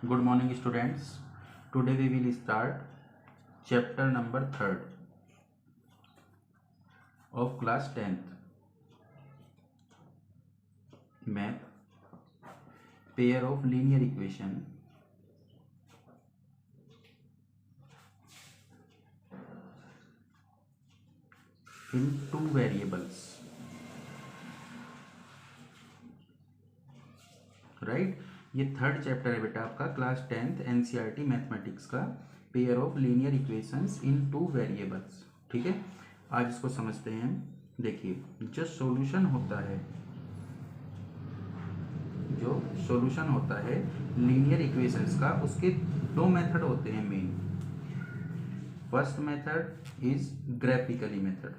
Good morning, students. Today we will start chapter number 3rd of class 10th, math, pair of linear equation in two variables. Right, ये third chapter है बेटा आपका class 10th NCERT mathematics का, pair of linear equations in two variables. ठीक है, आज इसको समझते हैं। देखिए, जो सॉल्यूशन होता है लीनियर इक्वेशंस का, उसके दो मेथड होते हैं main. First method is graphically method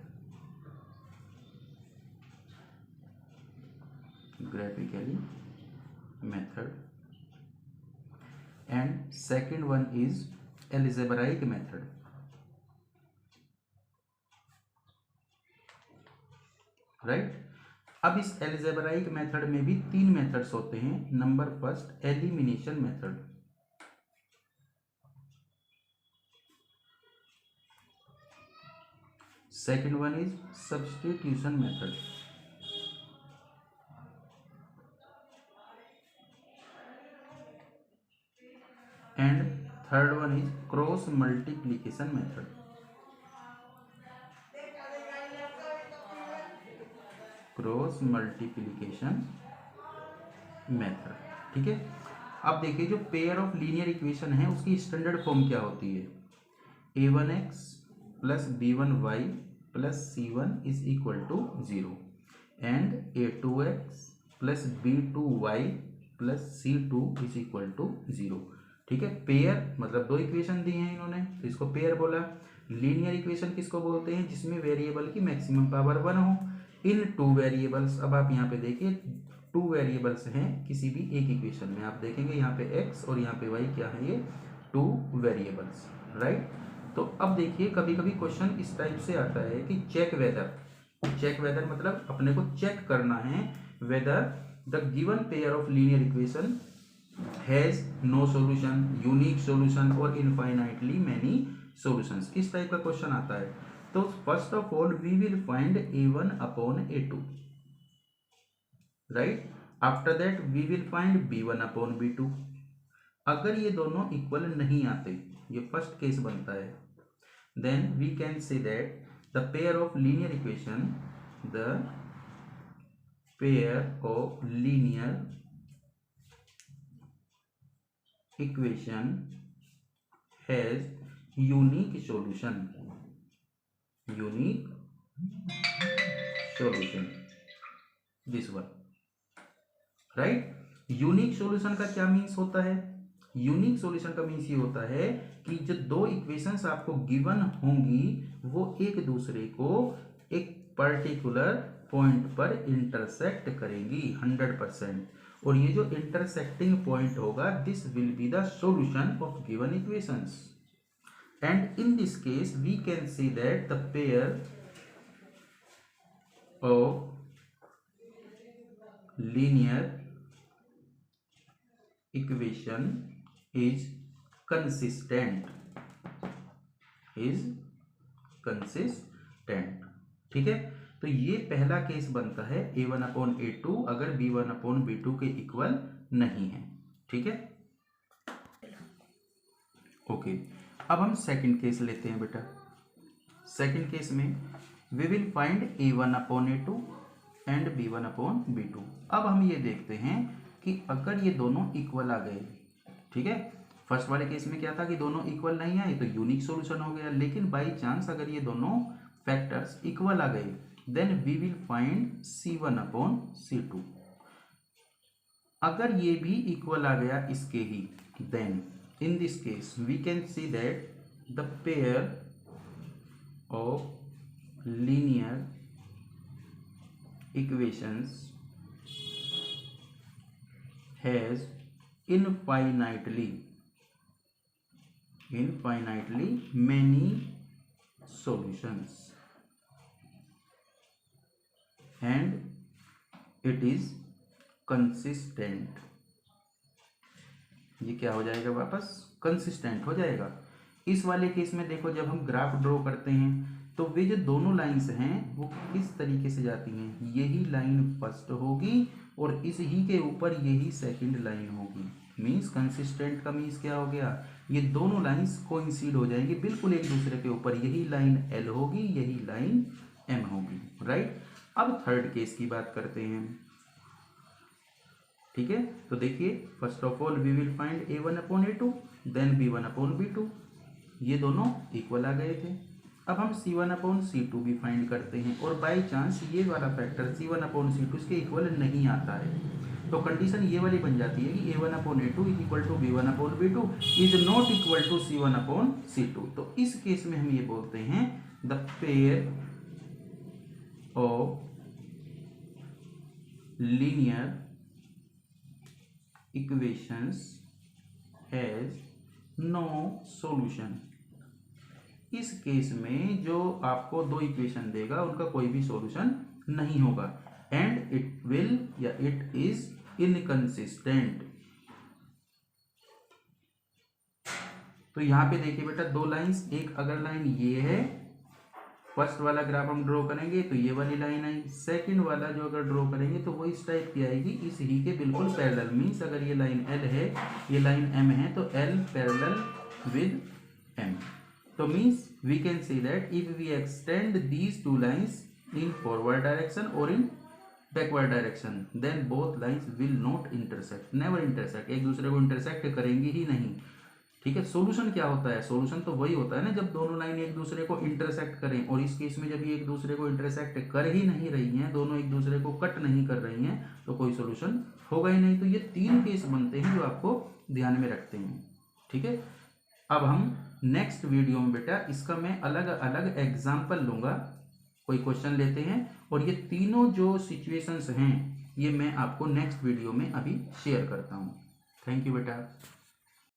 and second one is algebraic method. Right, अब इस algebraic मेथड में भी तीन मेथड्स होते हैं। Number first elimination method, second one is substitution method, and third one is cross multiplication method. Cross multiplication method, ठीक है। अब देखिए, जो पेयर ऑफ लीनियर इक्वेशन है उसकी स्टैंडर्ड फॉर्म क्या होती है? a1x plus b1y plus c1 is equal to 0 and a2x plus b2y plus c2 is equal to 0। ठीक है, पेयर मतलब दो इक्वेशन दी हैं इन्होंने, तो इसको पेयर बोला। लीनियर इक्वेशन किसको बोलते हैं? जिसमें वेरिएबल की मैक्सिमम पावर 1 हो। इन टू वेरिएबल्स, अब आप यहाँ पे देखिए, टू वेरिएबल्स हैं किसी भी एक इक्वेशन में। आप देखेंगे यहाँ पे x और यहाँ पे y क्या है, ये टू वेरिएबल्स, राइट। तो अब देखिए, कभी कभी क्वेश्चन इस टाइप से आता है कि चेक वेदर मतलब अपने को चेक करना है whether the given pair of linear equation has no solution, unique solution और इनफाइनाइटली मेनी सॉल्यूशंस। इस टाइप का क्वेश्चन आता है। तो first of all we will find a1 upon a2, right. After that we will find b1 upon b2। अगर ये दोनों equal नहीं आते, ये फर्स्ट केस बनता है, then we can say that the pair of linear equation has unique solution, this one, right। Unique solution का क्या मीन्स होता है? यूनिक सॉल्यूशन का मीन्स ये होता है कि जो दो इक्वेशंस आपको गिवन होंगी वो एक दूसरे को एक पर्टिकुलर पॉइंट पर इंटरसेक्ट करेंगी 100%, और ये जो इंटरसेक्टिंग पॉइंट होगा, this will be the solution of given equations. And in this case we can see that the pair of linear equation is consistent, ठीक है। तो ये पहला केस बनता है a1 अपॉन a2 अगर b1 अपॉन b2 के इक्वल नहीं है, ठीक है। ओके, अब हम सेकंड केस लेते हैं बेटा। सेकंड केस में we will find a1 upon a2 and b1 upon b2। अब हम ये देखते हैं कि अगर ये दोनों इक्वल आ गए, ठीक है। फर्स्ट वाले केस में क्या था कि दोनों इक्वल नहीं आए तो यूनिक सॉल्यूशन हो गया, लेकिन बाय चांस अगर ये दोनों फैक्टर्स इक्वल आ गए, then we will find c1 upon c2। अगर ये भी इक्वल आ गया इसके ही, then in this case we can see that the pair of linear equations has infinitely many solutions and it is consistent। ये क्या हो जाएगा, वापस कंसिस्टेंट हो जाएगा। इस वाले केस में देखो, जब हम ग्राफ ड्रॉ करते हैं तो वे जो दोनों लाइंस हैं वो किस तरीके से जाती हैं, यही लाइन फर्स्ट होगी और इस ही के ऊपर यही सेकंड लाइन होगी। मीन्स कंसिस्टेंट का मीन्स क्या हो गया, ये दोनों लाइंस कोइंसिड हो जाएंगी बिल्कुल एक दूसरे के ऊपर, यही लाइन एल होगी, यही लाइन एम होगी, राइट। अब थर्ड केस की बात करते हैं, ठीक है। तो देखिए, first of all we will find a1/a2 then b1/b2, ये दोनों इक्वल आ गए थे। अब हम c1/c2 भी फाइंड करते हैं और बाय चांस ये वाला फैक्टर c1/c2 इसके इक्वल नहीं आता है, तो कंडीशन ये वाली बन जाती है कि a1/a2 is equal to b1/b2 is not equal to c1/c2। तो इस केस में हम ये बोलते हैं the pair of linear equations has no solution. इस केस में जो आपको दो इक्वेशन देगा उनका कोई भी सॉल्यूशन नहीं होगा, एंड इट विल या इट इज इनकंसिस्टेंट। तो यहां पे देखिए बेटा, दो लाइंस, एक अगर लाइन ये है, फर्स्ट वाला ग्राफ हम ड्रॉ करेंगे तो ये वाली लाइन आई, सेकंड वाला जो अगर ड्रॉ करेंगे तो वो इस टाइप की आएगी, इस ही के बिल्कुल पैरेलल। मीन्स अगर ये लाइन एल है, ये लाइन एम है, तो एल पैरेलल विद एम। तो means we can say that if we extend these two lines in forward direction और in backward direction, then both lines will not intersect, never intersect, एक दूसरे को intersect करेंगी ही नहीं, ठीक है। सॉल्यूशन क्या होता है, सॉल्यूशन तो वही होता है ना जब दोनों लाइन एक दूसरे को इंटरसेक्ट करें, और इस केस में जब ये एक दूसरे को इंटरसेक्ट कर ही नहीं रही हैं, दोनों एक दूसरे को कट नहीं कर रही हैं, तो कोई सॉल्यूशन होगा ही नहीं। तो ये तीन केस बनते हैं जो आपको ध्यान में रखते हैं, ठीक है। अब हम नेक्स्ट वीडियो में बेटा इसका मैं अलग अलग एग्जाम्पल लूंगा, कोई क्वेश्चन लेते हैं, और ये तीनों जो सिचुएशंस हैं ये मैं आपको नेक्स्ट वीडियो में अभी शेयर करता हूँ। थैंक यू बेटा।